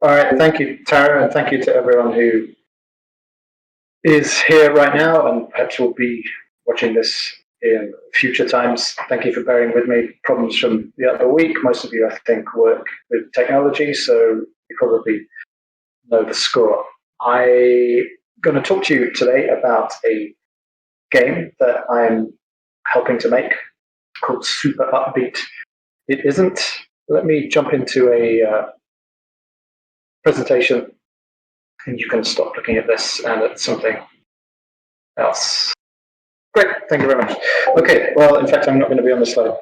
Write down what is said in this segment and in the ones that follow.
All right, thank you, Tara, and thank you to everyone who is here right now and perhaps will be watching this in future times. Thank you for bearing with me. Problems from the other week. Most of you, I think, work with technology, so you probably know the score. I'm going to talk to you today about a game that I'm helping to make called Super Upbeat. It isn't. Let me jump into a presentation, and you can stop looking at this and at something else. Great, thank you very much. Okay, well, in fact, I'm not going to be on the slide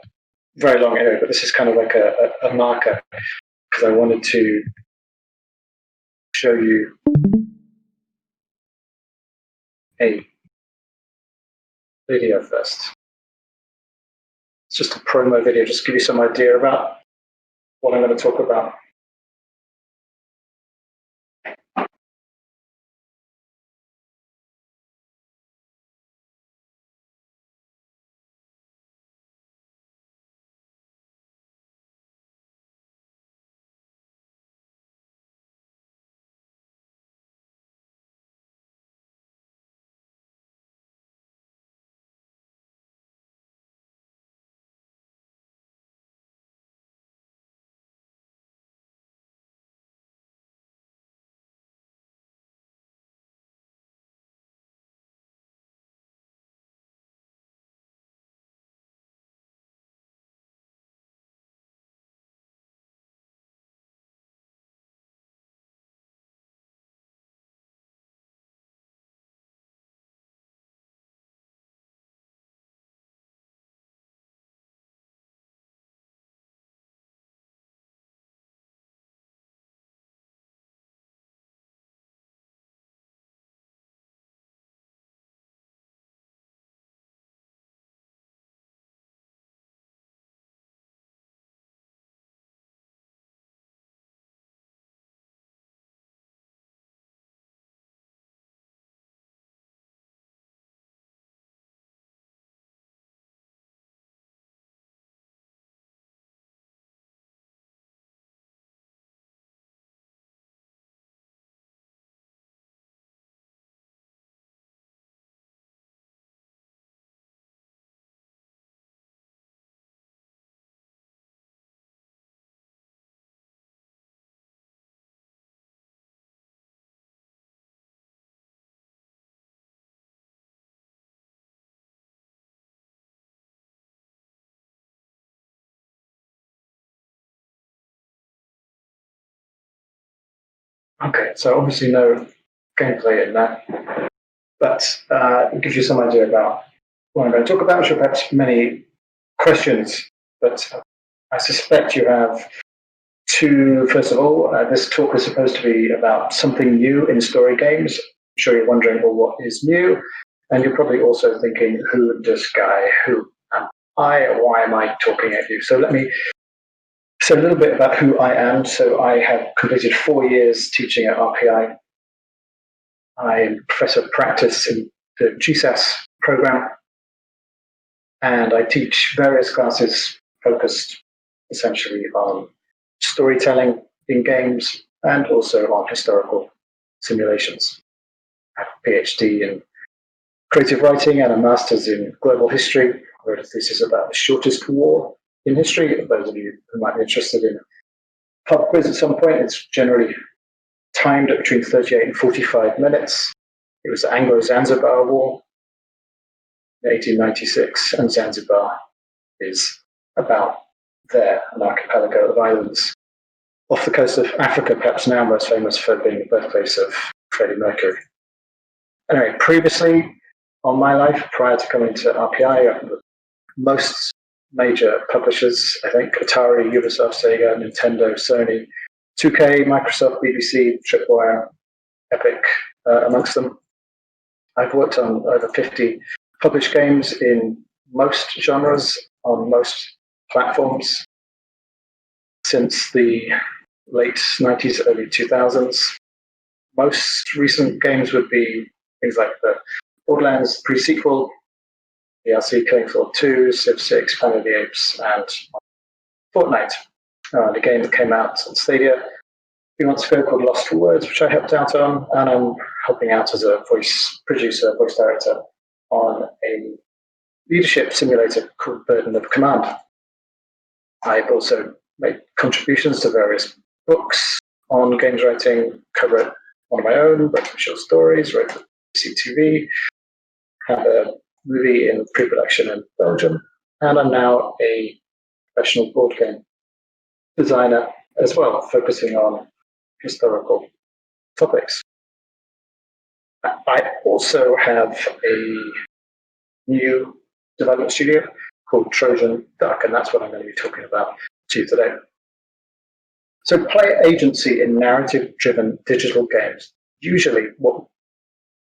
very long anyway, but this is kind of like a marker because I wanted to show you a video first. It's just a promo video, just to give you some idea about what I'm going to talk about. Okay, so obviously no gameplay in that, but it gives you some idea about what I'm going to talk about. I'm sure perhaps many questions, but I suspect you have two. First of all, this talk is supposed to be about something new in story games. I'm sure you're wondering, well, what is new? And you're probably also thinking, who this guy? Who am I? Why am I talking at you? So let me say a little bit about who I am. So I have completed 4 years teaching at RPI. I'm professor of practice in the GSAS program, and I teach various classes focused essentially on storytelling in games and also on historical simulations. I have a PhD in creative writing and a master's in global history. I wrote a thesis about the shortest war in history. For those of you who might be interested in a pub quiz at some point, it's generally timed at between 38 and 45 minutes. It was the Anglo-Zanzibar War in 1896, and Zanzibar is about there, an archipelago of islands off the coast of Africa, perhaps now most famous for being the birthplace of Freddie Mercury. Anyway, previously on my life, prior to coming to RPI, most major publishers, I think, Atari, Ubisoft, Sega, Nintendo, Sony, 2K, Microsoft, BBC, Tripwire, Epic, amongst them. I've worked on over 50 published games in most genres, on most platforms, since the late 90s, early 2000s. Most recent games would be things like the Borderlands pre-sequel, DLC Killing Floor 2, Civ 6, Planet of the Apes, and Fortnite, the game that came out on Stadia few months ago called Lost for Words, which I helped out on, and I'm helping out as a voice producer, voice director on a leadership simulator called Burden of Command. I've also made contributions to various books on games writing, co-wrote one of my own, wrote some short stories, wrote for CTV, have a movie in pre-production in Belgium, and I'm now a professional board game designer as well, focusing on historical topics. I also have a new development studio called Trojan Duck, and that's what I'm going to be talking about to you today. So player agency in narrative-driven digital games. Usually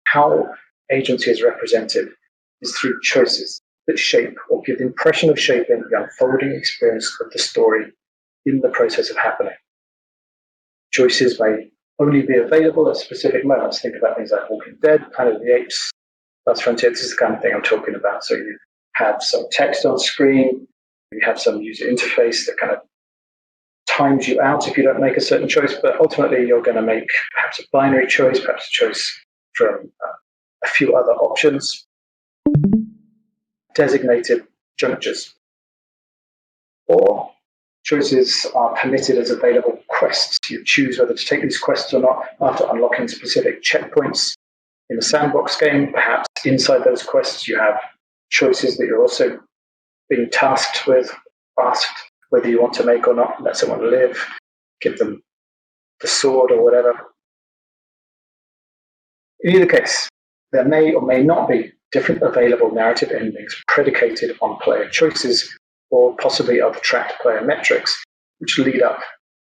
how agency is represented is through choices that shape or give the impression of shaping the unfolding experience of the story in the process of happening. Choices may only be available at specific moments. Think about things like Walking Dead, Planet of the Apes, Last Frontier. This is the kind of thing I'm talking about. So you have some text on screen, you have some user interface that kind of times you out if you don't make a certain choice, but ultimately you're going to make perhaps a binary choice, perhaps a choice from a few other options, designated junctures. Or choices are permitted as available quests. You choose whether to take these quests or not after unlocking specific checkpoints in a sandbox game. Perhaps inside those quests you have choices that you're also being tasked with, asked whether you want to make or not. Let someone live, give them the sword or whatever. In either case, there may or may not be different available narrative endings predicated on player choices or possibly other tracked player metrics, which lead up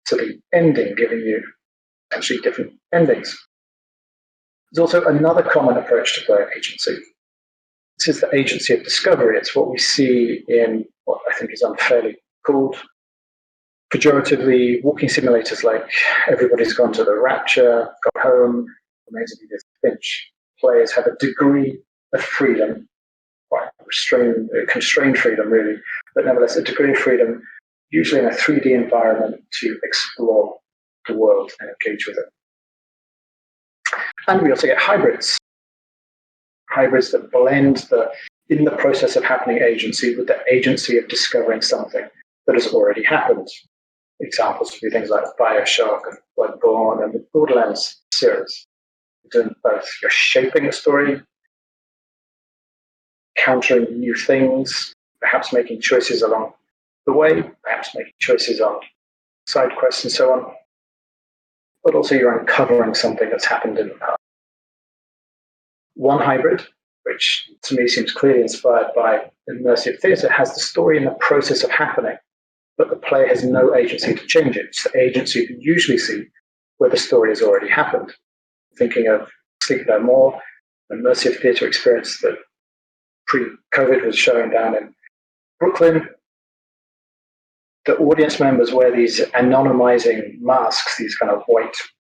to the ending, giving you actually different endings. There's also another common approach to player agency. This is the agency of discovery. It's what we see in what I think is unfairly called pejoratively walking simulators like Everybody's Gone to the Rapture, Got Home, Amazingly This Finch. Players have a degree of freedom, quite constrained freedom really, but nevertheless a degree of freedom, usually in a 3D environment, to explore the world and engage with it. And we also get hybrids that blend the in the process of happening agency with the agency of discovering something that has already happened. Examples would be things like BioShock and Bloodborne and the Borderlands series. You're doing both. You're shaping the story, countering new things, perhaps making choices along the way, perhaps making choices on side quests and so on. But also you're uncovering something that's happened in the past. One hybrid, which to me seems clearly inspired by immersive theatre, has the story in the process of happening, but the player has no agency to change it. It's the agency you can usually see where the story has already happened. Thinking of Sleep No More, an immersive theatre experience that pre-COVID was showing down in Brooklyn. The audience members wear these anonymizing masks, these kind of white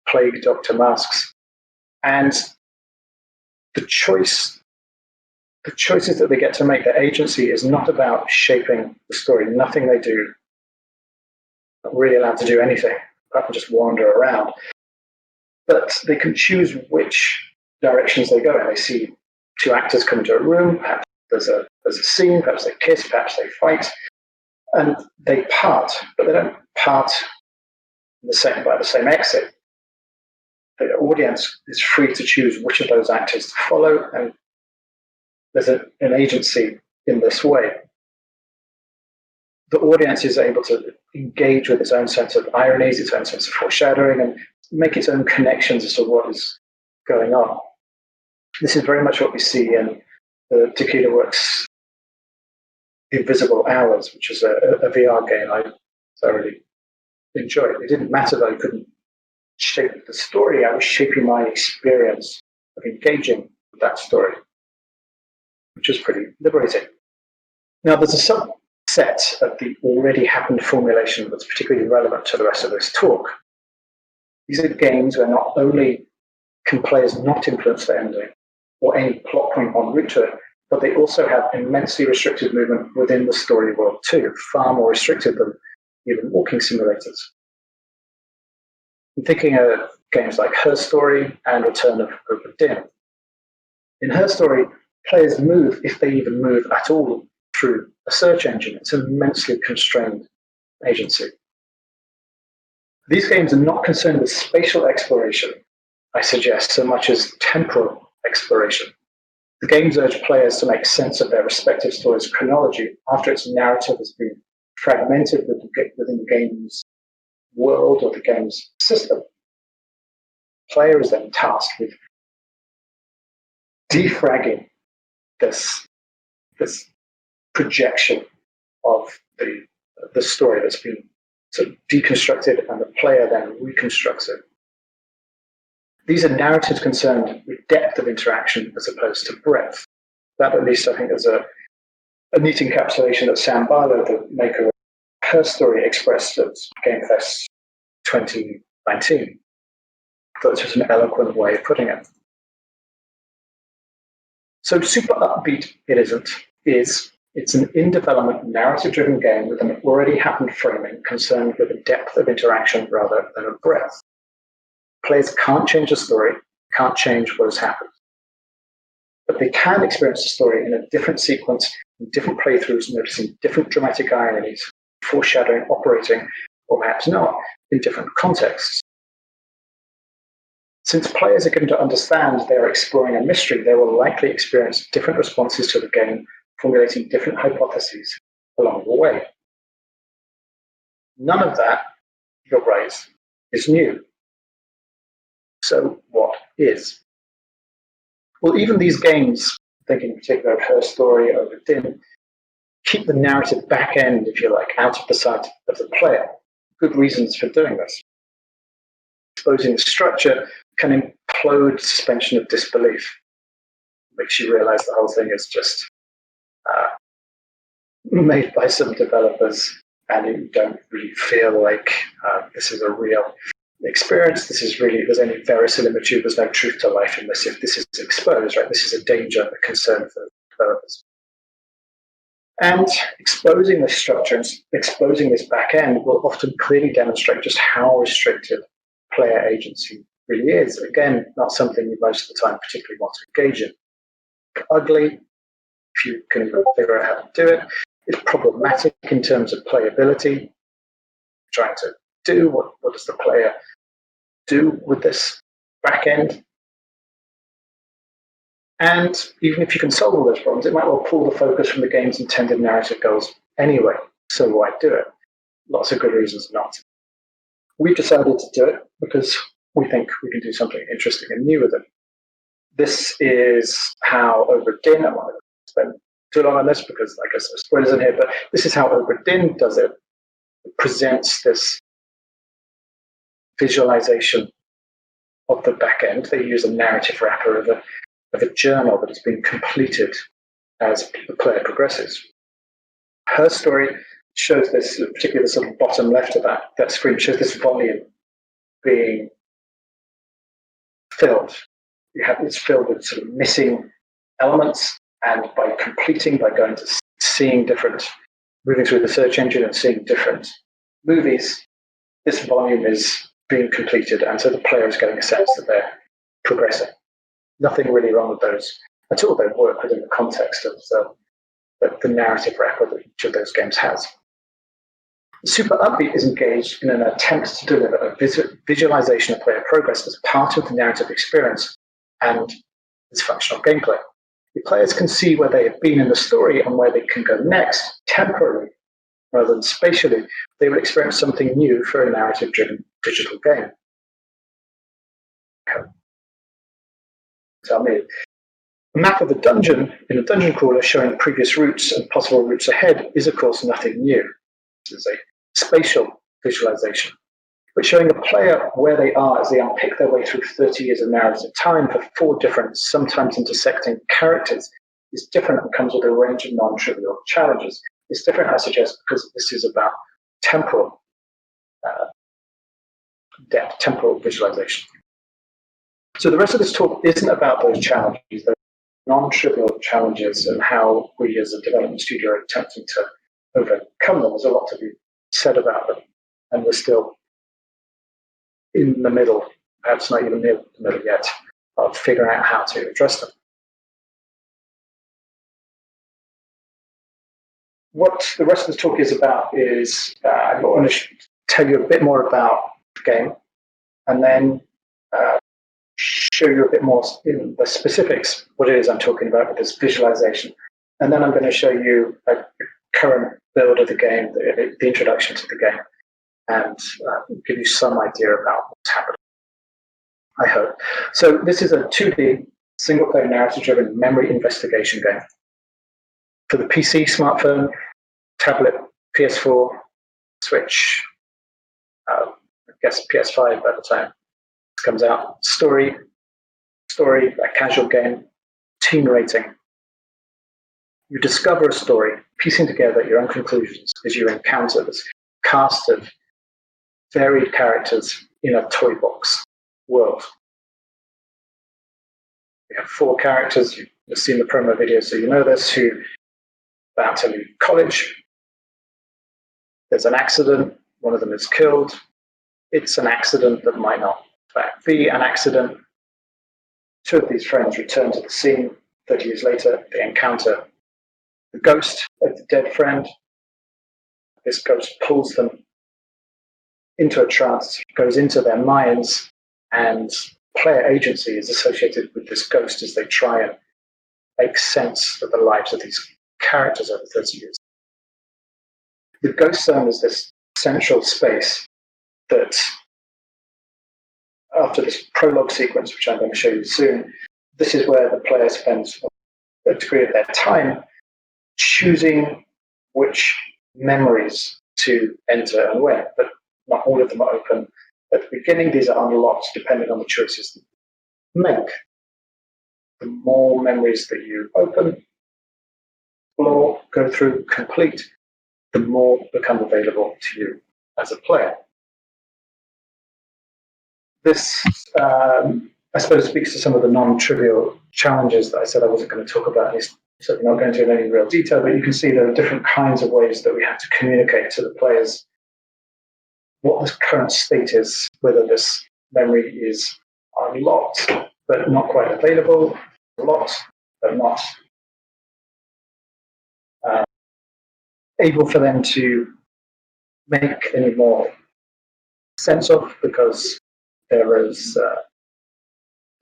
plague doctor masks, and the choices that they get to make, their agency is not about shaping the story. Nothing they do not really allowed to do anything apart from just wander around. But they can choose which directions they go in. They see two actors come into a room, perhaps there's a scene, perhaps they kiss, perhaps they fight, and they part, but they don't part by the same exit. The audience is free to choose which of those actors to follow, and there's an agency in this way. The audience is able to engage with its own sense of ironies, its own sense of foreshadowing, and make its own connections as to what is going on. This is very much what we see in the Tequila Works Invisible Hours, which is a VR game I thoroughly enjoyed. It didn't matter that I couldn't shape the story, I was shaping my experience of engaging with that story, which is pretty liberating. Now, there's a subset of the already happened formulation that's particularly relevant to the rest of this talk. These are games where not only can players not influence the ending or any plot point en route to it, but they also have immensely restricted movement within the story world too, far more restricted than even walking simulators. I'm thinking of games like Her Story and Return of Obra Dinn. In Her Story, players move, if they even move at all, through a search engine. It's an immensely constrained agency. These games are not concerned with spatial exploration, I suggest, so much as temporal exploration. The games urge players to make sense of their respective story's chronology after its narrative has been fragmented within the game's world or the game's system. The player is then tasked with defragging this projection of the story that's been sort of deconstructed, and the player then reconstructs it. These are narratives concerned with depth of interaction as opposed to breadth. That, at least, I think, is a neat encapsulation that Sam Barlow, the maker of Her Story, expressed at GameFest 2019. I thought this was an eloquent way of putting it. So super upbeat it isn't. It's an in-development, narrative-driven game with an already happened framing concerned with a depth of interaction rather than a breadth. Players can't change the story, can't change what has happened. But they can experience the story in a different sequence, in different playthroughs, noticing different dramatic ironies, foreshadowing, operating, or perhaps not, in different contexts. Since players are given to understand they are exploring a mystery, they will likely experience different responses to the game, formulating different hypotheses along the way. None of that, you're right, is new. So what is? Well, even these games, thinking in particular of Her Story, Obra Dinn, keep the narrative back end, if you like, out of the sight of the player. Good reasons for doing this. Exposing the structure can implode suspension of disbelief. Makes you realize the whole thing is just made by some developers, and you don't really feel like this is a real experience. This is really, there's only verisimilitude, there's no truth to life in this if this is exposed, right? This is a danger, a concern for developers. And exposing this structure and exposing this back end will often clearly demonstrate just how restricted player agency really is. Again, not something you most of the time particularly want to engage in. Ugly, if you can figure out how to do it. It's problematic in terms of playability. Trying to do what does the player do with this back end? And even if you can solve all those problems, it might well pull the focus from the game's intended narrative goals anyway. So why do it? Lots of good reasons not. We've decided to do it because we think we can do something interesting and new with it. This is how Obra Dinn, I won't spend too long on this because I guess there's spoilers in here, but this is how Obra Dinn does it. It presents this visualization of the back end. They use a narrative wrapper of a journal that has been completed as the player progresses. Her Story shows this, particularly the sort of bottom left of that screen, shows this volume being filled. It's filled with sort of missing elements, and by going to seeing different, moving through the search engine and seeing different movies, this volume is being completed, and so the player is getting a sense that they're progressing. Nothing really wrong with those at all. They work within the context of the narrative wrapper that each of those games has. Super Upbeat is engaged in an attempt to deliver a visualization of player progress as part of the narrative experience and its functional gameplay. The players can see where they have been in the story and where they can go next, temporarily rather than spatially. They will experience something new for a narrative-driven digital game. Tell me. A map of the dungeon in a dungeon crawler showing previous routes and possible routes ahead is, of course, nothing new. This is a spatial visualization, but showing a player where they are as they unpick their way through 30 years of narrative time for 4 different, sometimes intersecting characters is different and comes with a range of non-trivial challenges. It's different, I suggest, because this is about temporal depth, temporal visualization. So the rest of this talk isn't about those challenges, those non-trivial challenges, and how we as a development studio are attempting to overcome them. There's a lot to be said about them, and we're still in the middle, perhaps not even near the middle yet, of figuring out how to address them. What the rest of the talk is about is I want to tell you a bit more about the game, and then show you a bit more in the specifics, what it is I'm talking about with this visualization. And then I'm going to show you a current build of the game, the introduction to the game, and give you some idea about what's happening, I hope. So this is a 2D, single-player narrative-driven memory investigation game. For the PC, smartphone, tablet, PS4, Switch, I guess PS5 by the time it comes out. Story, a casual game, team rating. You discover a story, piecing together your own conclusions as you encounter this cast of varied characters in a toy box world. We have 4 characters, you've seen the promo video, so you know this, who are about to leave college. There's an accident, one of them is killed. It's an accident that might not, in fact, be an accident. 2 of these friends return to the scene. 30 years later, they encounter the ghost of the dead friend. This ghost pulls them into a trance, goes into their minds, and player agency is associated with this ghost as they try and make sense of the lives of these characters over 30 years. The ghost zone is this central space that, after this prologue sequence, which I'm going to show you soon, this is where the player spends a degree of their time choosing which memories to enter and when, but not all of them are open. At the beginning, these are unlocked depending on the choices that you make. The more memories that you open, explore, go through, complete, the more become available to you as a player. This, I suppose, speaks to some of the non-trivial challenges that I said I wasn't going to talk about. So I'm not going into any real detail, but you can see there are different kinds of ways that we have to communicate to the players what the current state is, whether this memory is unlocked but not quite available, locked but not able for them to make any more sense of, because there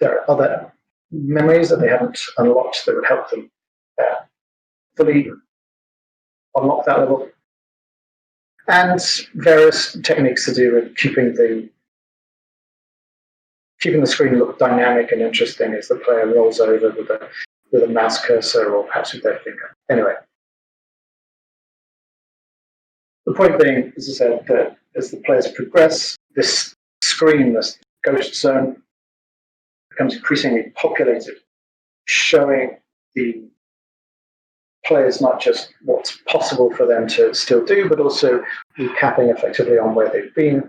are other memories that they haven't unlocked that would help them fully unlock that level, and various techniques to do with keeping the screen look dynamic and interesting as the player rolls over with a mouse cursor or perhaps with their finger. Anyway, the point being, as I said, that as the players progress, this screen, this ghost zone, becomes increasingly populated, showing the players not just what's possible for them to still do, but also recapping effectively on where they've been,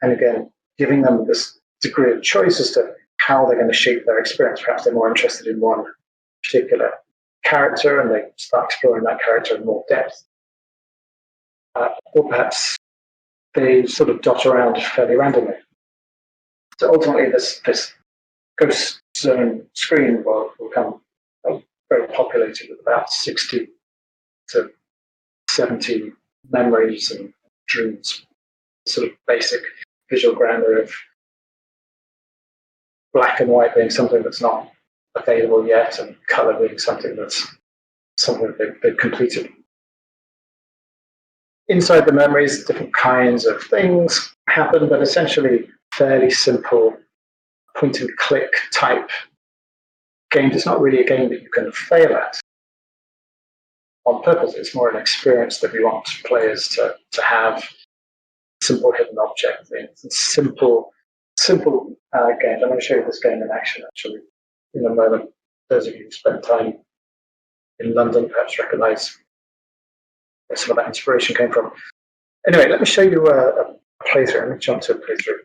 and again, giving them this degree of choice as to how they're going to shape their experience. Perhaps they're more interested in one particular character and they start exploring that character in more depth. Or perhaps they sort of dot around fairly randomly. So ultimately, this ghost zone screen will become very populated with about 60 to 70 memories and dreams. Sort of basic visual grammar of black and white being something that's not available yet, and color being something that's something they've completed. Inside the memories, different kinds of things happen, but essentially fairly simple point and click type games. It's not really a game that you can fail at on purpose. It's more an experience that we want players to have. Simple hidden object things, and simple games. I'm going to show you this game in action actually in a moment. Those of you who spent time in London perhaps recognise where some of that inspiration came from. Anyway, let me show you a playthrough. Let me jump to a playthrough.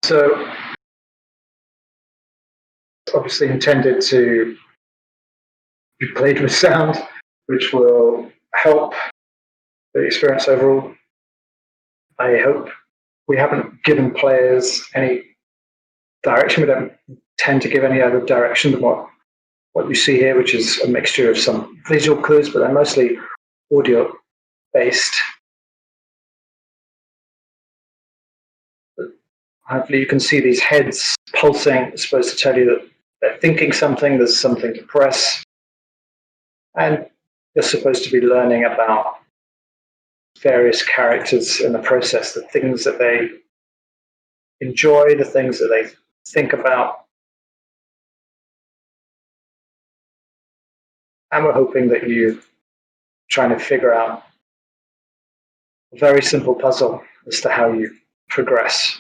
So it's obviously intended to be played with sound, which will help the experience overall. I hope we haven't given players any direction. We don't tend to give any other direction than what you see here, which is a mixture of some visual clues, but they're mostly audio based. Hopefully you can see these heads pulsing. It's supposed to tell you that they're thinking something, there's something to press. And you're supposed to be learning about various characters in the process, the things that they enjoy, the things that they think about. And we're hoping that you're trying to figure out a very simple puzzle as to how you progress.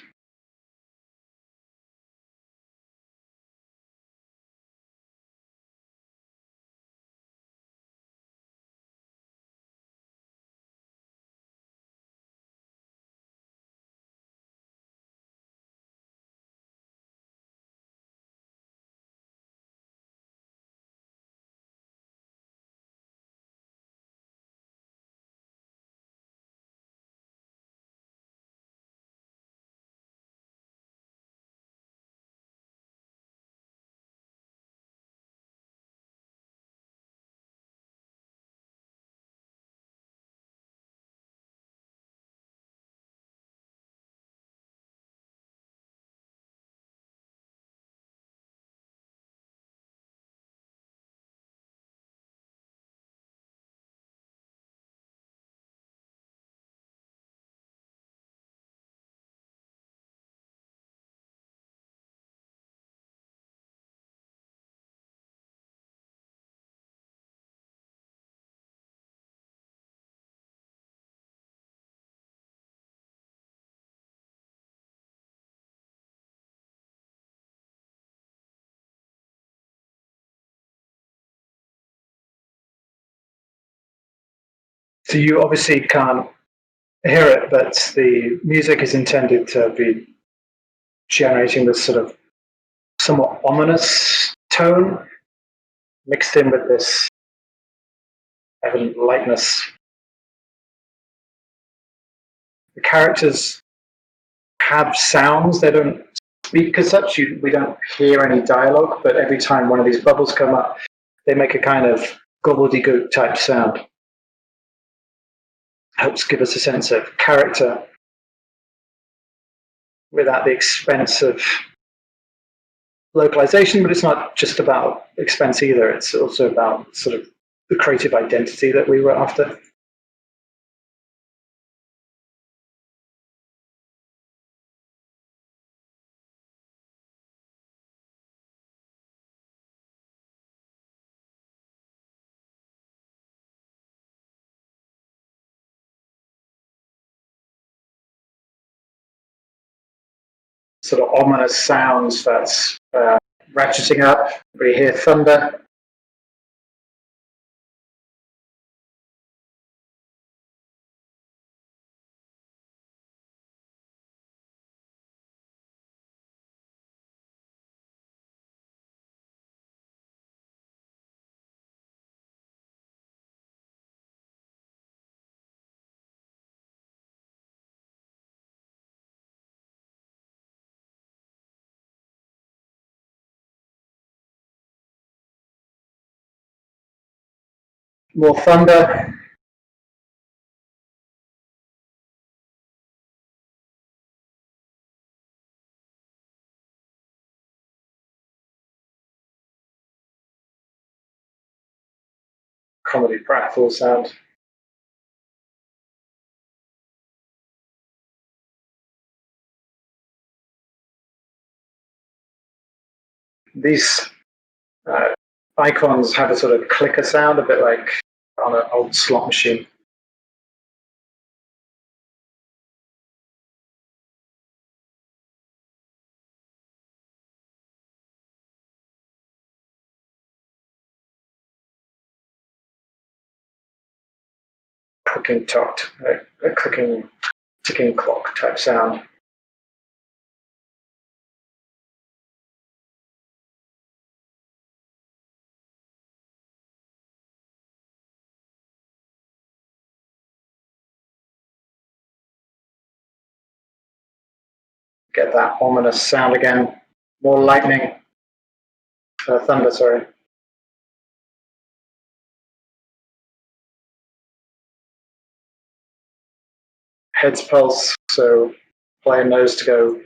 So you obviously can't hear it, but the music is intended to be generating this sort of somewhat ominous tone mixed in with this evident lightness. The characters have sounds, they don't speak as such. We don't hear any dialogue, but every time one of these bubbles come up, they make a kind of gobbledygook type sound. Helps give us a sense of character without the expense of localization, but it's not just about expense either. It's also about sort of the creative identity that we were after. Sort of ominous sounds that's ratcheting up. We hear thunder. More thunder. Comedy pratfall sound. These icons have a sort of clicker sound, a bit like on an old slot machine. Clicking tot, a clicking ticking clock type sound. get that ominous sound again. More lightning, thunder, sorry. Heads pulse, so player knows to go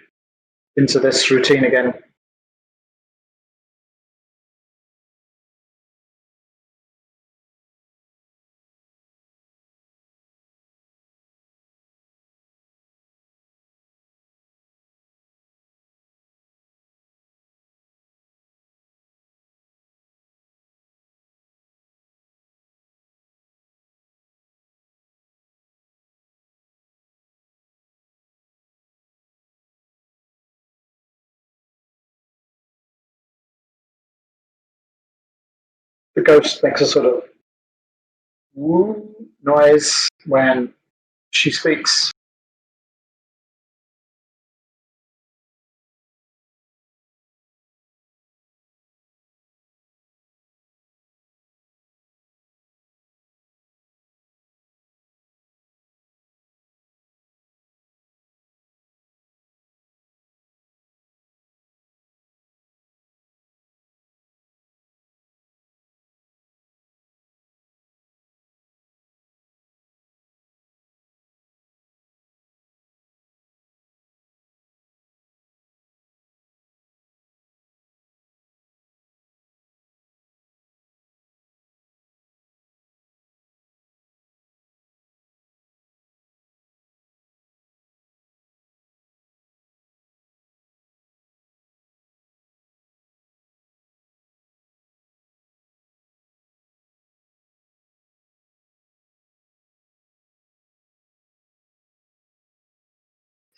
into this routine again. The ghost makes a sort of woo noise when she speaks.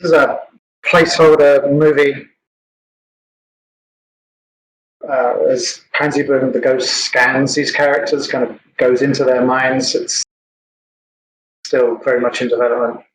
This is a placeholder movie. As Pansy Bloom, the ghost scans these characters, kind of goes into their minds. It's still very much in development.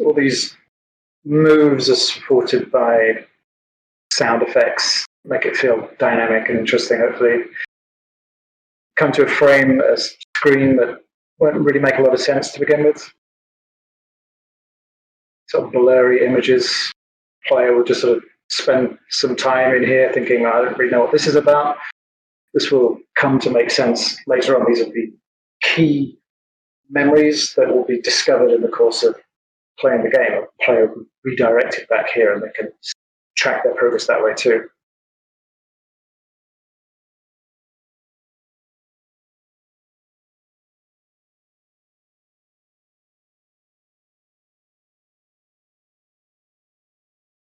All these moves are supported by sound effects, make it feel dynamic and interesting. Hopefully, come to a frame, a screen that won't really make a lot of sense to begin with. Sort of blurry images. Player will just sort of spend some time in here thinking, I don't really know what this is about. This will come to make sense later on. These will be key memories that will be discovered in the course of playing the game. A player will be redirected back here and they can track their progress that way too.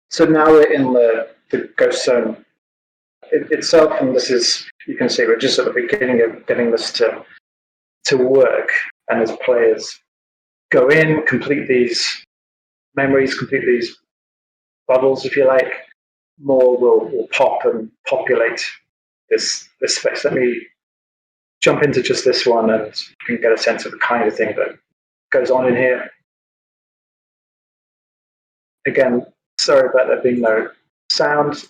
So now we're in the ghost zone itself, and this is, you can see we're just at the beginning of getting this to work. And as players go in, complete these memories, complete these bubbles, if you like, more will pop and populate this space. Let me jump into just this one and you can get a sense of the kind of thing that goes on in here. Again, sorry about there being no sound,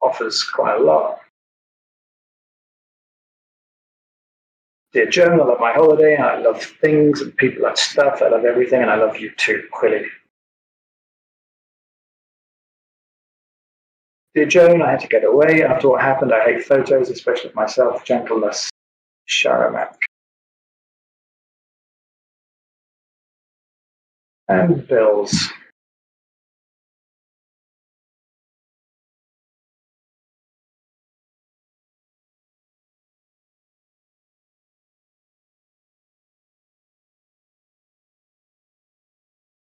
offers quite a lot. Dear Joan, I love my holiday, and I love things and people and stuff. I love everything, and I love you too, Quilly. Dear Joan, I had to get away. After what happened, I hate photos, especially of myself. Gentleness, Sharamak. And bills.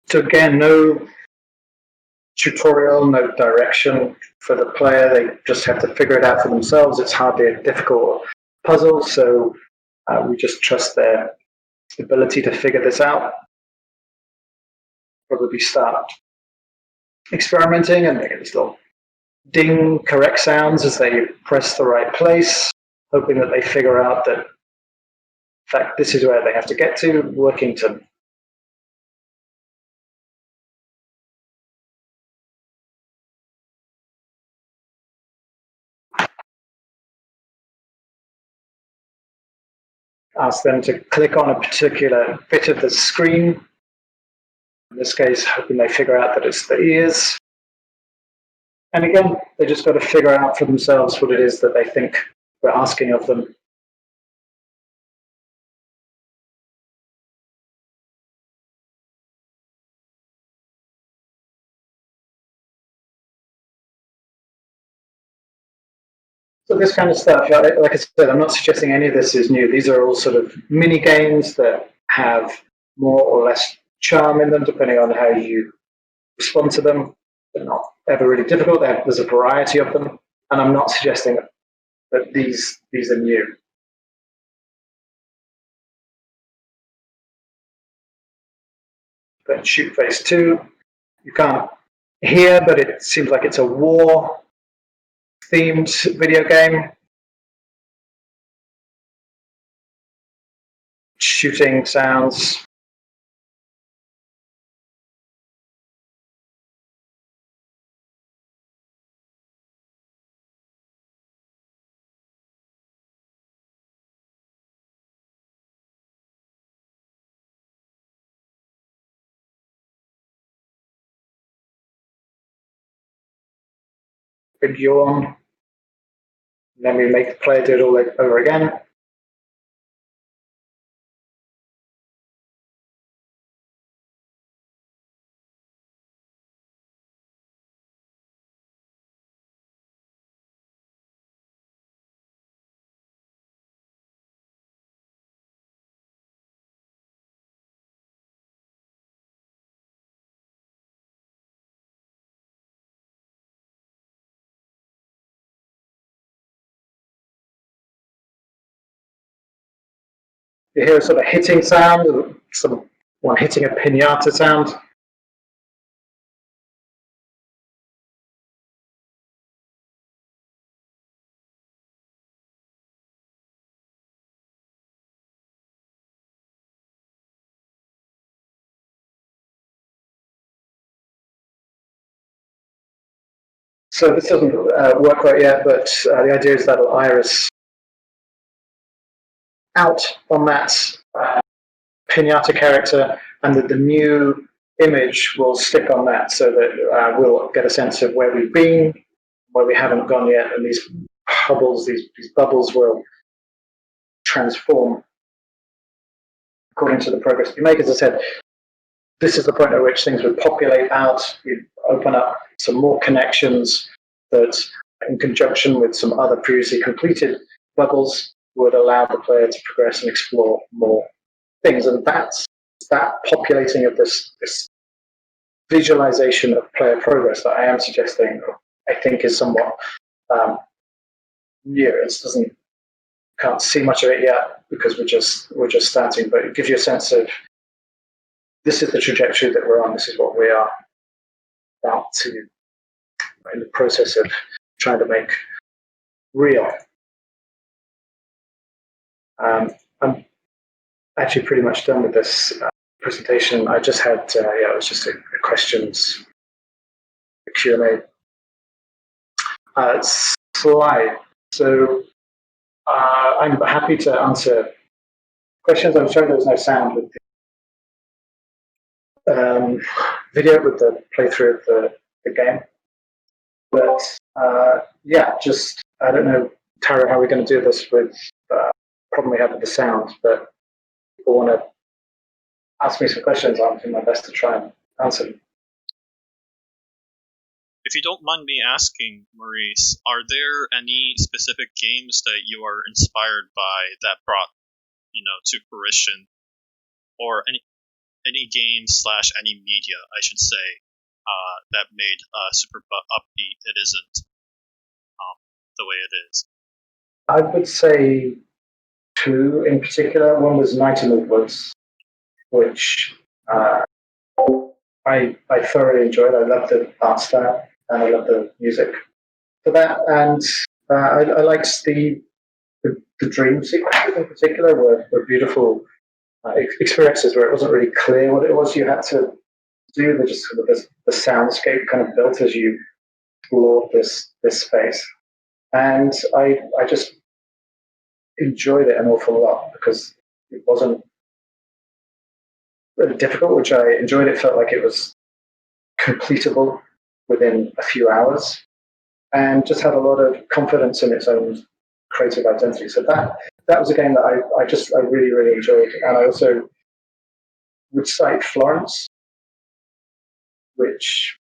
So again, no tutorial, no direction for the player. They just have to figure it out for themselves. It's hardly a difficult puzzle, so we just trust their ability to figure this out. Probably start experimenting and making these little ding correct sounds as they press the right place. hoping that they figure out that, in fact, this is where they have to get to, working to ask them to click on a particular bit of the screen. In this case, hoping they figure out that it's the ears. And again, they just got to figure out for themselves what it is that they think we're asking of them. So this kind of stuff, like I said, I'm not suggesting any of this is new. These are all sort of mini games that have more or less charm in them, depending on how you respond to them. They're not ever really difficult. There's a variety of them, and I'm not suggesting that these are new. Then shoot phase 2. You can't hear, but it seems like it's a war themed video game. Shooting sounds. Big yawn. And then we make the player do it all over again. You hear a sort of hitting sound, someone hitting a pinata sound. So this doesn't work quite yet, but the idea is that'll iris out on that pinata character, and that the new image will stick on that, so that we'll get a sense of where we've been, where we haven't gone yet, and these bubbles will transform according to the progress we make. As I said, this is the point at which things would populate out. You'd open up some more connections that, in conjunction with some other previously completed bubbles, would allow the player to progress and explore more things. And that's that populating of this visualization of player progress that I am suggesting, I think, is somewhat new. It can't see much of it yet because we're just starting, but it gives you a sense of this is the trajectory that we're on. This is what we are about to, in the process of trying to make real. I'm actually pretty much done with this presentation. I just had, it was just a questions, a Q&A slide. So I'm happy to answer questions. I'm sorry there was no sound with the video, with the playthrough of the game. But just, I don't know, Tara, how we're going to do this with problem we have with the sound, but people want to ask me some questions, I'll do my best to try and answer them. If you don't mind me asking, Maurice, are there any specific games that you are inspired by that brought, to fruition, or any games / any media, I should say, that made Super Upbeat it isn't the way it is? I would say two in particular. One was Night in the Woods, which I thoroughly enjoyed. I love the art style and I love the music for that. And I liked the the dream sequences in particular were beautiful experiences where it wasn't really clear what it was you had to do. They just sort of the soundscape kind of built as you explored this space, and I just enjoyed it an awful lot because it wasn't really difficult, which I enjoyed. It felt like it was completable within a few hours, and just had a lot of confidence in its own creative identity. So that was a game that I really, really enjoyed. And I also would cite Florence, which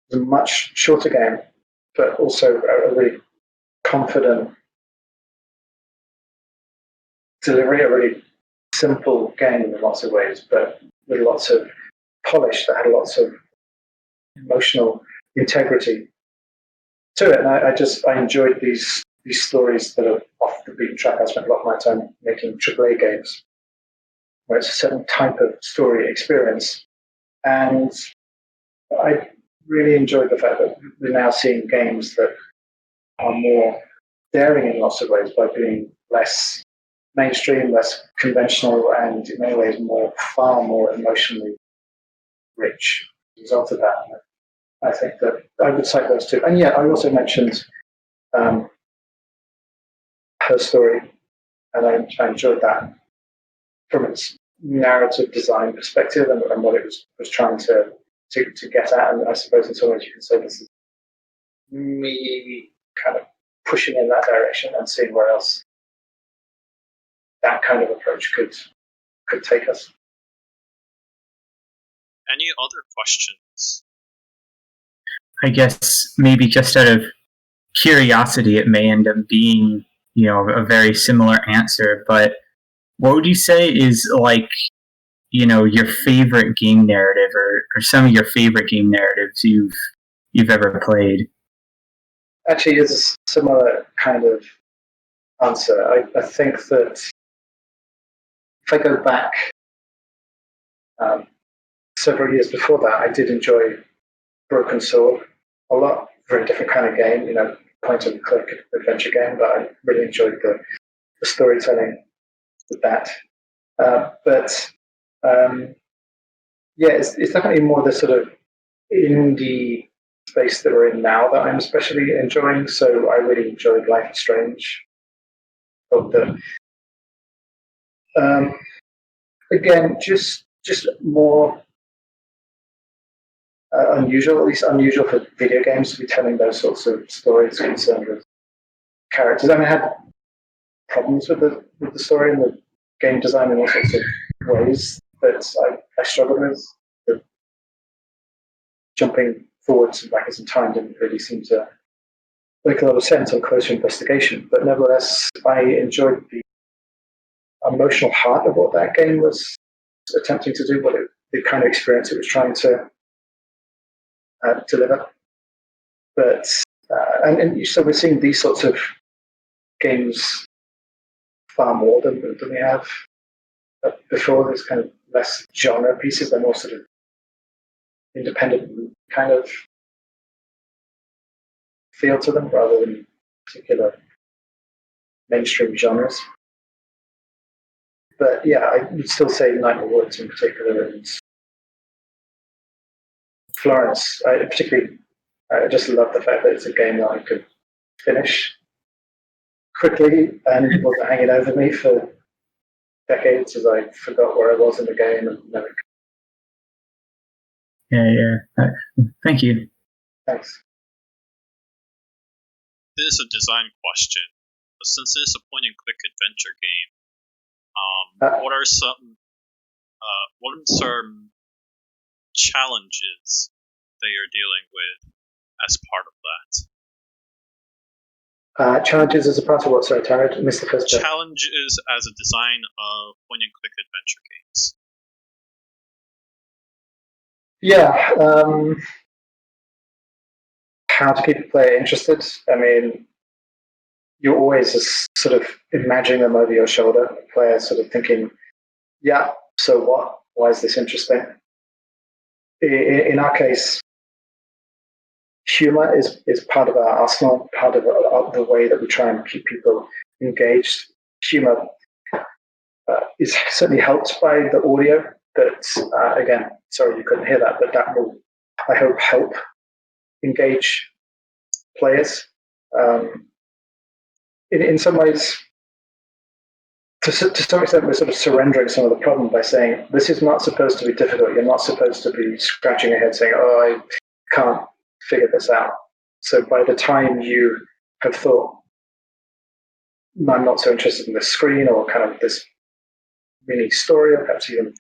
was a much shorter game, but also a really confident delivery, a really simple game in lots of ways, but with lots of polish that had lots of emotional integrity to it. And I enjoyed these stories that are off the beaten track. I spent a lot of my time making AAA games where it's a certain type of story experience. And I really enjoyed the fact that we're now seeing games that are more daring in lots of ways by being less mainstream, less conventional, and in many ways far more emotionally rich as a result of that. I think that I would cite those two. And yeah, I also mentioned her story, and I enjoyed that from its narrative design perspective and what it was trying to get at. And I suppose in some ways you can say this is me kind of pushing in that direction and seeing where else that kind of approach could take us. Any other questions? I guess maybe just out of curiosity, it may end up being, a very similar answer, but what would you say is like, your favorite game narrative or some of your favorite game narratives you've ever played? Actually, it's a similar kind of answer. I think that if I go back several years before that, I did enjoy Broken Sword a lot. Very different kind of game, point and click adventure game, but I really enjoyed the storytelling with that. It's definitely more the sort of indie space that we're in now that I'm especially enjoying. So I really enjoyed Life is Strange. Again, just more unusual, at least unusual for video games to be telling those sorts of stories concerned with characters. I mean, I had problems with the story and the game design in all sorts of ways that I struggled with. The jumping forwards and backwards in time didn't really seem to make a lot of sense on closer investigation. But nevertheless, I enjoyed the emotional heart of what that game was attempting to do, the kind of experience it was trying to deliver. But and so we're seeing these sorts of games far more than we have before. There's kind of less genre pieces; they're more sort of independent kind of feel to them, rather than particular mainstream genres. But yeah, I would still say Night in the Woods in particular, and Florence. I just love the fact that it's a game that I could finish quickly and it wasn't hanging over me for decades as I forgot where I was in the game and never. Yeah. Thank you. Thanks. This is a design question. Since it's a point-and-click adventure game, what are some challenges that you're dealing with as part of that? Challenges as a part of what? Sorry, Tara, I missed the first bit. Challenges as a design of point-and-click adventure games. Yeah. How to keep the player interested. I mean, you're always just sort of imagining them over your shoulder, the player sort of thinking, yeah, so what? Why is this interesting? In our case, humor is part of our arsenal, part of the way that we try and keep people engaged. Humor is certainly helped by the audio. But again, sorry you couldn't hear that, but that will, I hope, help engage players. In some ways, to some extent, we're sort of surrendering some of the problem by saying this is not supposed to be difficult. You're not supposed to be scratching your head saying, "Oh, I can't figure this out." So by the time you have thought, "I'm not so interested in this screen," or kind of this mini story, or perhaps even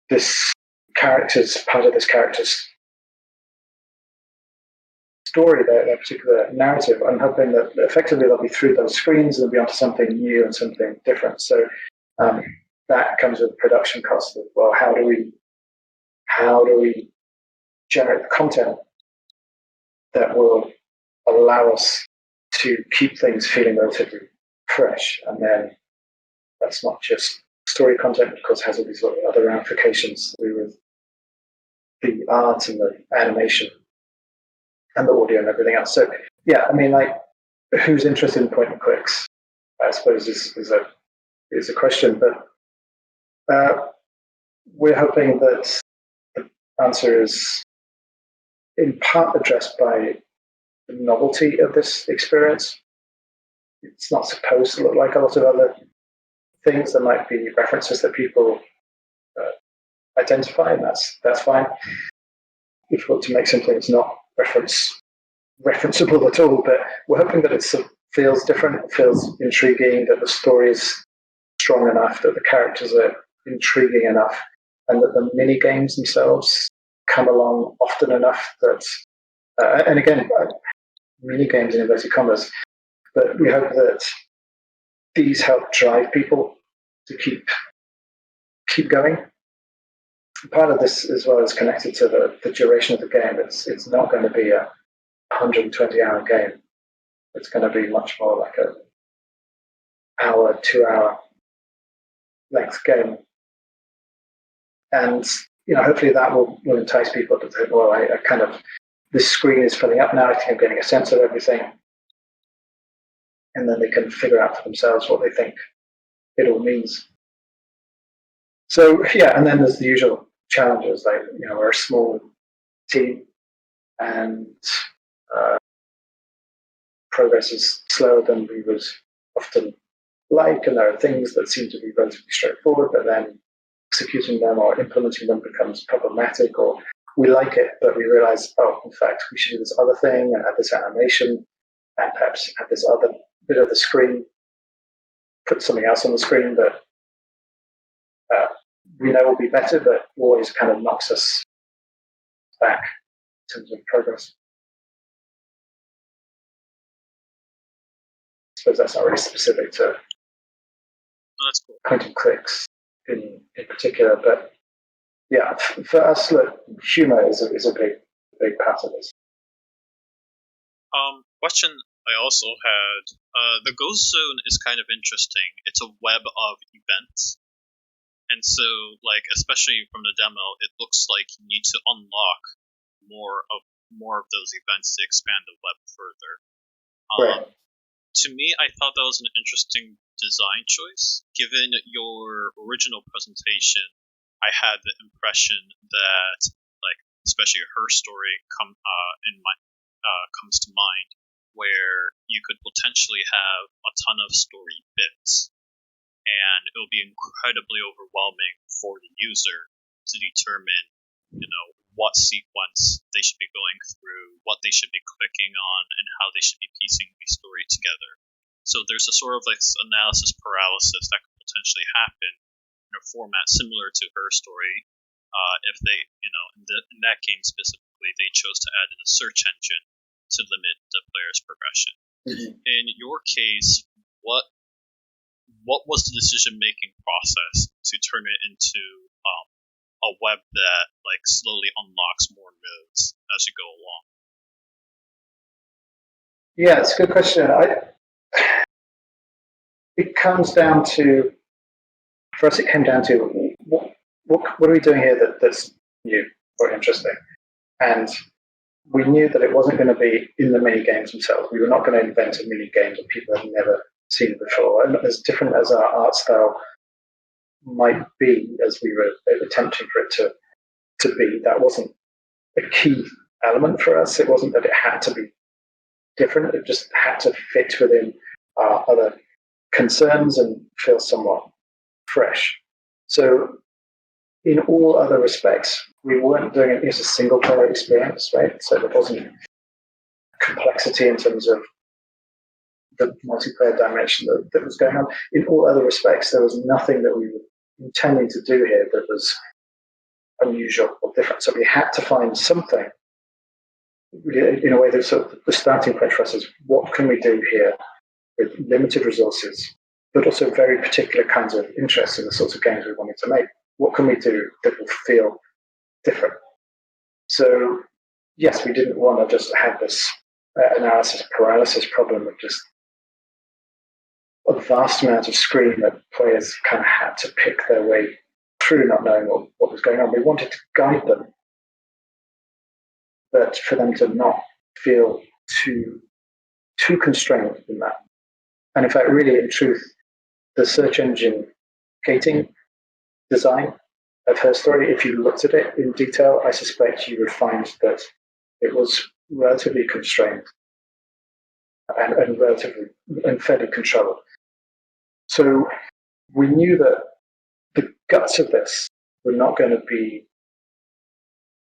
this character's part of this character's story, their particular narrative, I'm hoping that effectively they'll be through those screens and they'll be onto something new and something different. So that comes with production costs of, well, how do we generate the content that will allow us to keep things feeling relatively fresh? And then that's not just story content, of course, has all these other ramifications to do with the art and the animation and the audio and everything else. So yeah, I mean, like, who's interested in point and clicks, I suppose is a question. But we're hoping that the answer is in part addressed by the novelty of this experience. It's not supposed to look like a lot of other things. There might be references that people identify, and that's fine. Difficult to make something that's not referenceable at all, but we're hoping that it feels different, it feels intriguing, that the story is strong enough, that the characters are intriguing enough, and that the mini games themselves come along often enough that, and again, mini games in inverted commas, but we hope that these help drive people to keep going. Part of this as well is connected to the duration of the game. It's not going to be a 120-hour game. It's going to be much more like a hour, 2-hour length game. And hopefully that will entice people to think, well, I kind of, this screen is filling up now, I think I'm getting a sense of everything. And then they can figure out for themselves what they think it all means. So yeah, and then there's the usual challenges, like we're a small team and progress is slower than we would often like, and there are things that seem to be relatively straightforward, but then executing them or implementing them becomes problematic, or we like it, but we realize, oh, in fact, we should do this other thing and add this animation and perhaps add this other bit of the screen, put something else on the screen that we know will be better, but always kind of knocks us back in terms of progress. I suppose that's not really specific to point and clicks in particular, but yeah, for us, look, humor is a big part of this. Question I also had, the Ghost Zone is kind of interesting. It's a web of events. And so, like, especially from the demo, it looks like you need to unlock more of those events to expand the web further. Right. To me, I thought that was an interesting design choice. Given your original presentation, I had the impression that, like, especially her story comes to mind, where you could potentially have a ton of story bits. And it will be incredibly overwhelming for the user to determine, what sequence they should be going through, what they should be clicking on, and how they should be piecing the story together. So there's a sort of like analysis paralysis that could potentially happen in a format similar to her story, if they, in that game specifically, they chose to add in a search engine to limit the player's progression. Mm-hmm. In your case, what was the decision-making process to turn it into a web that like slowly unlocks more nodes as you go along? Yeah, it's a good question. It comes down to, for us, it came down to what are we doing here that's new or interesting? And we knew that it wasn't going to be in the mini games themselves. We were not going to invent a mini game that people had never seen before. And as different as our art style might be, as we were attempting for it to be, that wasn't a key element for us. It wasn't that it had to be different. It just had to fit within our other concerns and feel somewhat fresh. So in all other respects, we weren't doing it as a single player experience, right? So there wasn't complexity in terms of the multiplayer dimension that was going on. In all other respects, there was nothing that we were intending to do here that was unusual or different. So we had to find something, in a way that sort of the starting point for us is, what can we do here with limited resources, but also very particular kinds of interests in the sorts of games we wanted to make? What can we do that will feel different? So yes, we didn't want to just have this analysis paralysis problem of just a vast amount of screen that players kind of had to pick their way through, not knowing what was going on. We wanted to guide them, but for them to not feel too constrained in that. And in fact, really, in truth, the search engine gating design of Her Story, if you looked at it in detail, I suspect you would find that it was relatively constrained and relatively and fairly controlled. So we knew that the guts of this were not going to be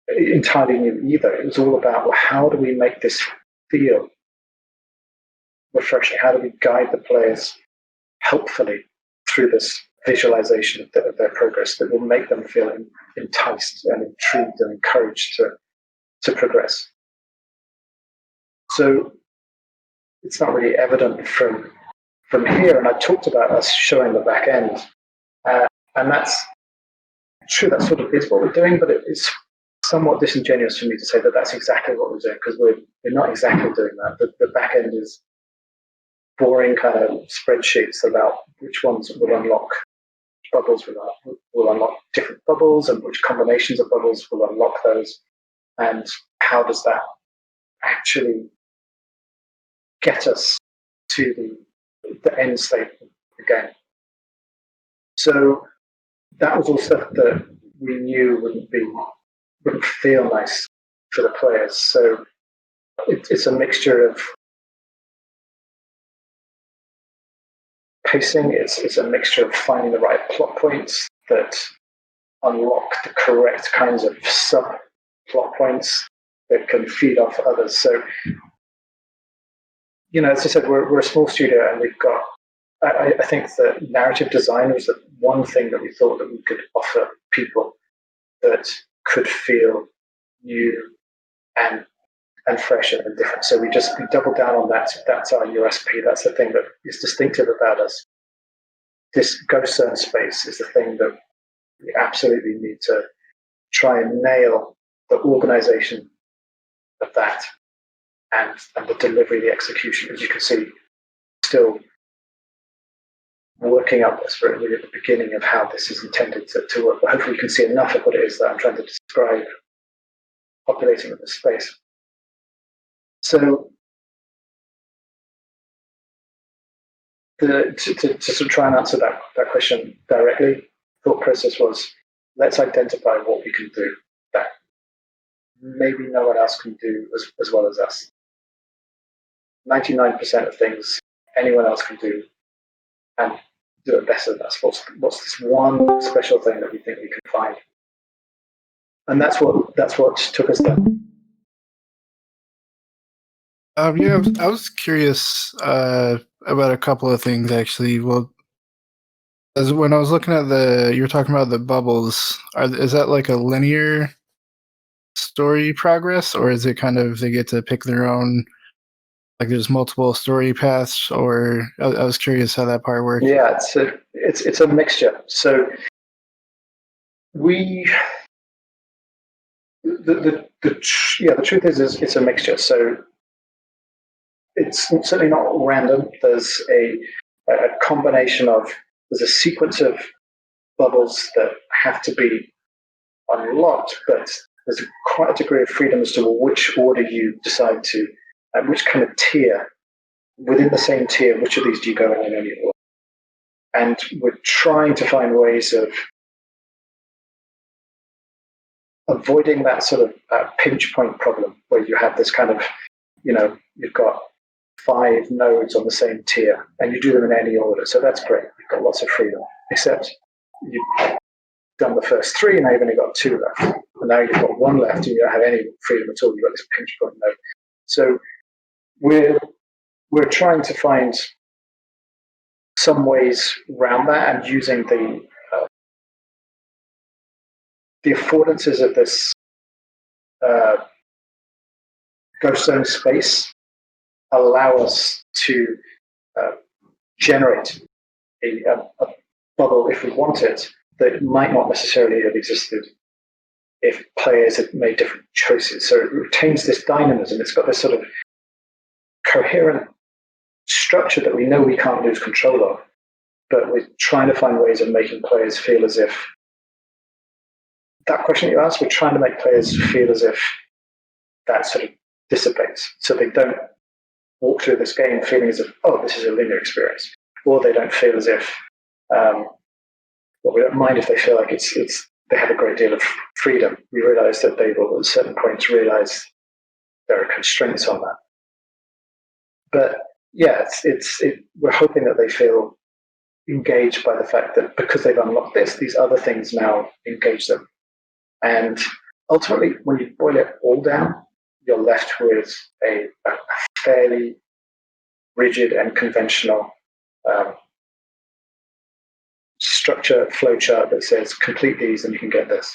entirely new either. It was all about, well, how do we make this feel refreshing? How do we guide the players helpfully through this visualization of their progress that will make them feel enticed and intrigued and encouraged to progress? So it's not really evident from here, and I talked about us showing the back end, and that's true, that sort of is what we're doing, but it's somewhat disingenuous for me to say that that's exactly what we're doing, because we're not exactly doing that. The back end is boring kind of spreadsheets about which ones will unlock bubbles, will unlock different bubbles, and which combinations of bubbles will unlock those, and how does that actually get us to the end state of the game. So that was all stuff that we knew wouldn't feel nice for the players. So it's a mixture of pacing, it's a mixture of finding the right plot points that unlock the correct kinds of sub-plot points that can feed off others. So, as I said, we're a small studio, and we've got, I think that narrative design was the one thing that we thought that we could offer people that could feel new and fresh and different. So we doubled down on that. That's our USP. That's the thing that is distinctive about us. This ghost zone space is the thing that we absolutely need to try and nail the organization of that and the delivery, the execution. As you can see, still working up this. We're really at the beginning of how this is intended to work. But hopefully you can see enough of what it is that I'm trying to describe populating with this space. So to sort of try and answer that question directly, thought process was, let's identify what we can do that maybe no one else can do as well as us. 99% of things anyone else can do, and do it better than us. What's this one special thing that we think we can find? And that's what took us there. Yeah, I was curious about a couple of things, actually. Well, as when I was looking at you were talking about the bubbles. Is that like a linear story progress, or is it kind of they get to pick their own? Like there's multiple story paths, or I was curious how that part works. Yeah, it's a mixture. So the truth is it's a mixture. So it's certainly not random. There's a combination of, there's a sequence of bubbles that have to be unlocked, but there's quite a degree of freedom as to which order you decide to, which kind of tier within the same tier, which of these do you go in any order? And we're trying to find ways of avoiding that sort of pinch point problem where you have this kind of, you've got 5 nodes on the same tier and you do them in any order. So that's great. You've got lots of freedom, except you've done the first 3 and now you've only got 2 left. And now you've got 1 left and you don't have any freedom at all. You've got this pinch point node. So we're trying to find some ways around that and using the affordances of this ghost zone space allow us to generate a bubble if we want it that might not necessarily have existed if players had made different choices. So it retains this dynamism. It's got this sort of coherent structure that we know we can't lose control of, but we're trying to find ways of making players feel as if that question you asked, we're trying to make players feel as if that sort of dissipates. So they don't walk through this game feeling as if, oh, this is a linear experience. Or they don't feel as if, well, we don't mind if they feel like they have a great deal of freedom. We realize that they will at certain points realize there are constraints on that. But yeah, we're hoping that they feel engaged by the fact that because they've unlocked these other things now engage them. And ultimately, when you boil it all down, you're left with a fairly rigid and conventional structure flowchart that says complete these and you can get this.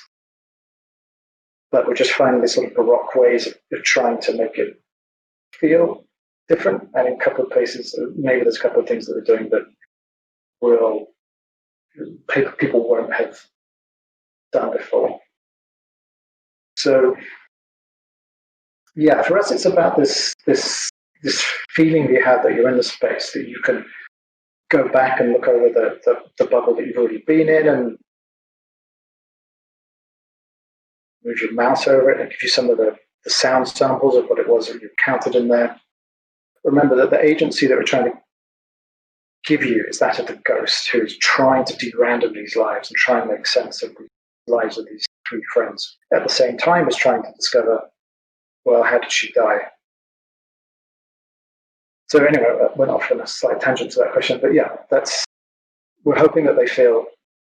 But we're just finding these sort of baroque ways of trying to make it feel different. And in a couple of places, maybe there's a couple of things that we're doing that people won't have done before. So, yeah, for us, it's about this feeling you have that you're in the space, that you can go back and look over the bubble that you've already been in and move your mouse over it and give you some of the sound samples of what it was that you counted in there. Remember that the agency that we're trying to give you is that of the ghost who is trying to de-random these lives and try and make sense of the lives of these 3 friends. At the same time as trying to discover, well, how did she die? So anyway, I went off on a slight tangent to that question, but yeah, we're hoping that they feel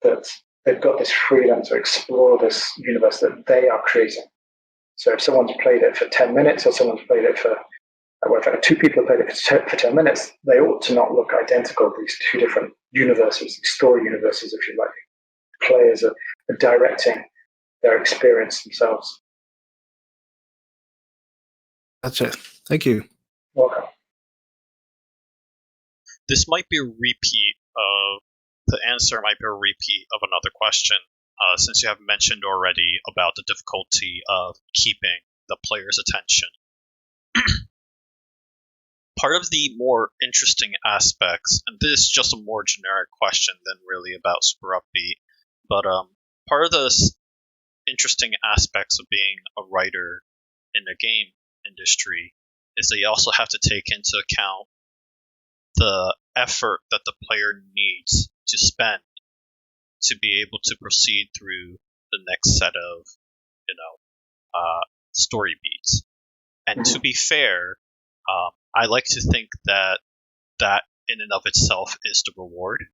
that they've got this freedom to explore this universe that they are creating. So if someone's played it for 10 minutes or someone's played it for, well, in fact, 2 people have played it for 10 minutes, they ought to not look identical, these 2 different universes, these story universes, if you like. Players are directing their experience themselves. Gotcha. Thank you. Welcome. This might be a repeat of the answer might be a repeat of another question, since you have mentioned already about the difficulty of keeping the player's attention. Part of the more interesting aspects, and this is just a more generic question than really about Super Upbeat, but part of the interesting aspects of being a writer in the game industry is that you also have to take into account the effort that the player needs to spend to be able to proceed through the next set of, story beats. And to be fair, I like to think that in and of itself is the reward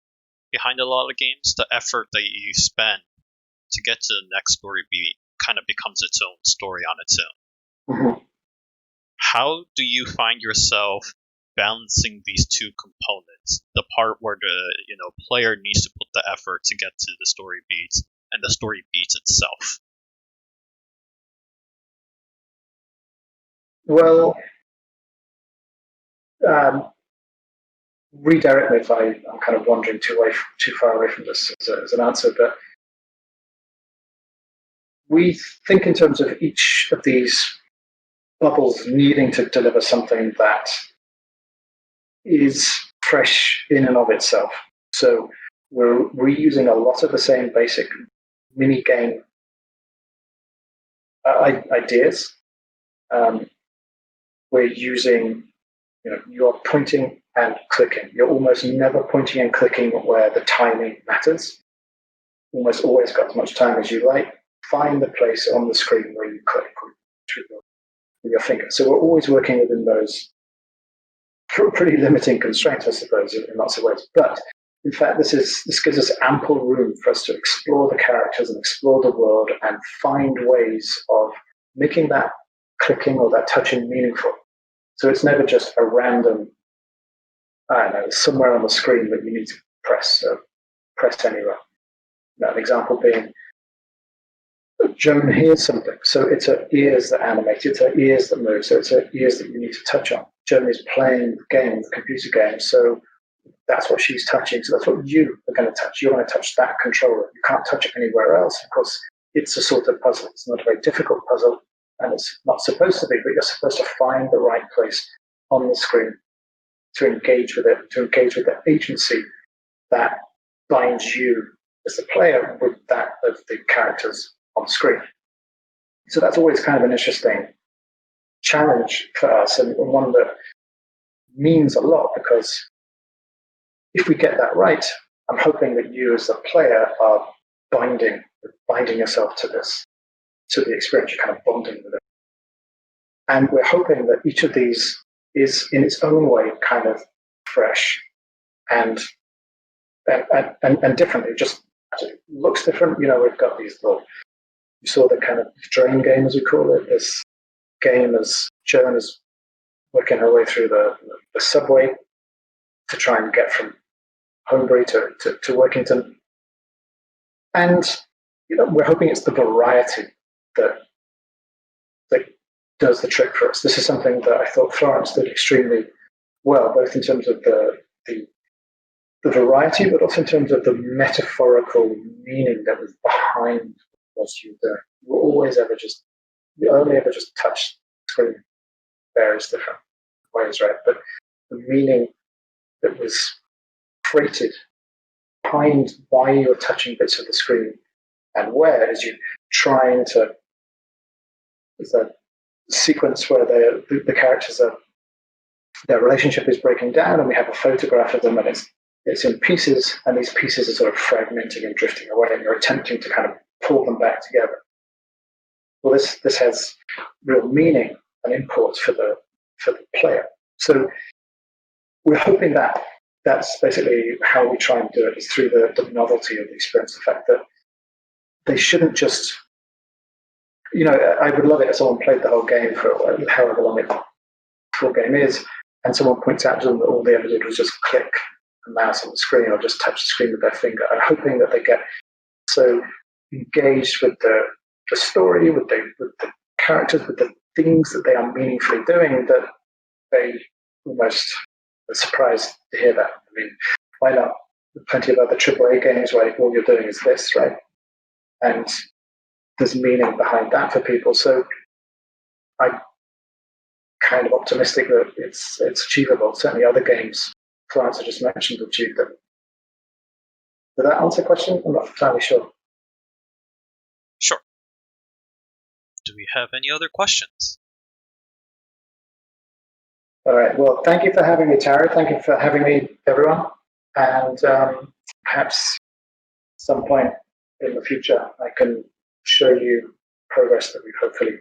behind a lot of games. The effort that you spend to get to the next story beat kind of becomes its own story on its own. Mm-hmm. How do you find yourself balancing these 2 components? The part where the player needs to put the effort to get to the story beats, and the story beats itself. Well, redirect me if I'm kind of wandering too far away from this as an answer, but we think in terms of each of these bubbles needing to deliver something that is fresh in and of itself. So we're reusing a lot of the same basic mini game ideas. We're using you're pointing and clicking. You're almost never pointing and clicking where the timing matters. Almost always got as much time as you like. Find the place on the screen where you click with your finger. So we're always working within those pretty limiting constraints, I suppose, in lots of ways. But in fact, this gives us ample room for us to explore the characters and explore the world and find ways of making that clicking or that touching meaningful. So it's never just a random, I don't know, somewhere on the screen that you need to press anywhere. An example being, Joan hears something, so it's her ears that animate, it's her ears that move, so it's her ears that you need to touch on. Joan is playing the game, the computer game, so that's what she's touching, so that's what you are going to touch. You're going to touch that controller. You can't touch it anywhere else. Of course, it's a sort of puzzle. It's not a very difficult puzzle, and it's not supposed to be, but you're supposed to find the right place on the screen to engage with it, to engage with the agency that binds you as the player with that of the characters on screen. So that's always kind of an interesting challenge for us, and one that means a lot, because if we get that right, I'm hoping that you as the player are binding yourself to the experience. You're kind of bonding with it. And we're hoping that each of these is in its own way kind of fresh and different. It just looks different. We've got these little, you saw the kind of drain game, as we call it, this game as Joan is working her way through the subway to try and get from Holmbury to Workington. And we're hoping it's the variety that does the trick for us. This is something that I thought Florence did extremely well, both in terms of the variety, but also in terms of the metaphorical meaning that was behind what you were doing. You only ever just touch the screen various different ways, right? But the meaning that was created behind why you're touching bits of the screen and where, as you trying to, there's a sequence where the characters their relationship is breaking down, and we have a photograph of them, and it's in pieces, and these pieces are sort of fragmenting and drifting away, and you're attempting to kind of pull them back together. Well, this has real meaning and import for the player. So we're hoping that that's basically how we try and do it, is through the novelty of the experience, the fact that they shouldn't just, I would love it if someone played the whole game for however long the full game is, and someone points out to them that all they ever did was just click the mouse on the screen or just touch the screen with their finger. I'm hoping that they get so engaged with the story, with the characters, with the things that they are meaningfully doing, that they almost are surprised to hear that. I mean, why not? There's plenty of other AAA games where all you're doing is this, right? And there's meaning behind that for people. So I'm kind of optimistic that it's achievable. Certainly other games Florence just mentioned achieved it. Did that answer the question? I'm not entirely sure. Sure. Do we have any other questions? All right. Well, thank you for having me, Tara. Thank you for having me, everyone. And perhaps at some point in the future, I can show you progress that we've hopefully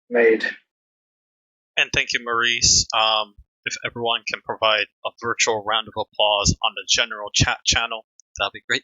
made. And thank you, Maurice. If everyone can provide a virtual round of applause on the general chat channel, that'd be great.